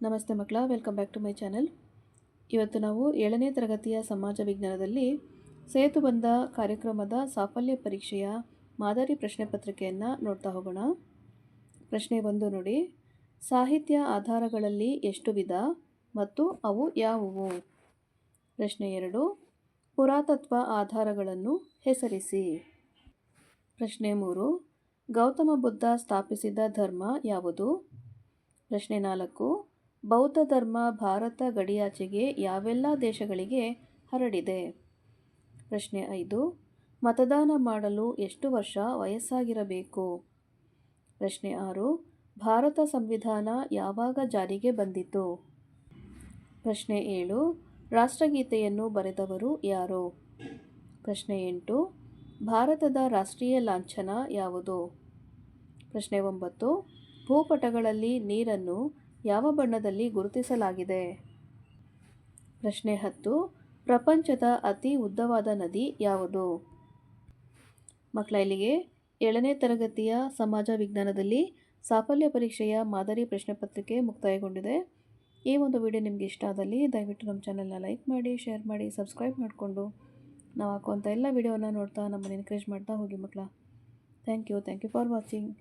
ನಮಸ್ತೆ ಮಕ್ಕಳ, welcome back to my channel. ಇವತ್ತು ನಾವು 7ನೇ ತರಗತಿಯ ಸಮಾಜ ವಿಜ್ಞಾನದಲ್ಲಿ ಸೇತುಬಂಧ ಕಾರ್ಯಕ್ರಮದ ಸಾಫಲ್ಯ ಪರೀಕ್ಷೆಯ ಮಾದರಿ ಪ್ರಶ್ನೆ ಪತ್ರಿಕೆಯನ್ನು ನೋಡ್ತಾ ಹೋಗೋಣ. ಪ್ರಶ್ನೆ 1 ನೋಡಿ. ಸಾಹಿತ್ಯ ಆಧಾರಗಳಲ್ಲಿ ಎಷ್ಟು ವಿಧ ಮತ್ತು ಅವು ಯಾವುವು? ಪ್ರಶ್ನೆ 2. ಪುರಾತತ್ವ ಆಧಾರಗಳನ್ನು ಹೆಸರಿಸಿ. ಪ್ರಶ್ನೆ 3. ಗೌತಮ ಬುದ್ಧ ಸ್ಥಾಪಿಸಿದ ಧರ್ಮ ಯಾವುದು? ಪ್ರಶ್ನೆ 4. ಬೌದ್ಧ ಧರ್ಮ ಭಾರತ ಗಡಿಯಾಚೆಗೆ ಯಾವೆಲ್ಲ ದೇಶಗಳಿಗೆ ಹರಡಿದೆ? ಪ್ರಶ್ನೆ 5. ಮತದಾನ ಮಾಡಲು ಎಷ್ಟು ವರ್ಷ ವಯಸ್ಸಾಗಿರಬೇಕು? ಪ್ರಶ್ನೆ 6. ಭಾರತ ಸಂವಿಧಾನ ಯಾವಾಗ ಜಾರಿಗೆ ಬಂದಿತು? ಪ್ರಶ್ನೆ 7. ರಾಷ್ಟ್ರಗೀತೆಯನ್ನು ಬರೆದವರು ಯಾರು? ಪ್ರಶ್ನೆ 8. ಭಾರತದ ರಾಷ್ಟ್ರೀಯ ಲಾಂಛನ ಯಾವುದು? ಪ್ರಶ್ನೆ 9. ಭೂಪಟಗಳಲ್ಲಿ ನೀರನ್ನು ಯಾವ ಬಣ್ಣದಲ್ಲಿ ಗುರುತಿಸಲಾಗಿದೆ? ಪ್ರಶ್ನೆ 10. ಪ್ರಪಂಚದ ಅತಿ ಉದ್ದವಾದ ನದಿ ಯಾವುದು? ಮಕ್ಕಳ, ಇಲ್ಲಿಗೆ 7ನೇ ತರಗತಿಯ ಸಮಾಜ ವಿಜ್ಞಾನದಲ್ಲಿ ಸಾಫಲ್ಯ ಪರೀಕ್ಷೆಯ ಮಾದರಿ ಪ್ರಶ್ನೆ ಪತ್ರಿಕೆ ಮುಕ್ತಾಯಗೊಂಡಿದೆ. ಈ ಒಂದು ವಿಡಿಯೋ ನಿಮಗೆ ಇಷ್ಟ ಆದಲ್ಲಿ ದಯವಿಟ್ಟು ನಮ್ಮ ಚಾನಲ್ನ ಲೈಕ್ ಮಾಡಿ, ಶೇರ್ ಮಾಡಿ, ಸಬ್ಸ್ಕ್ರೈಬ್ ಮಾಡಿಕೊಂಡು ನಾವು ಹಾಕುವಂಥ ಎಲ್ಲ ವಿಡಿಯೋನ ನೋಡ್ತಾ ನಮ್ಮನ್ನು ಎನ್ಕರೇಜ್ ಮಾಡ್ತಾ ಹೋಗಿ ಮಕ್ಕಳ. Thank you for watching.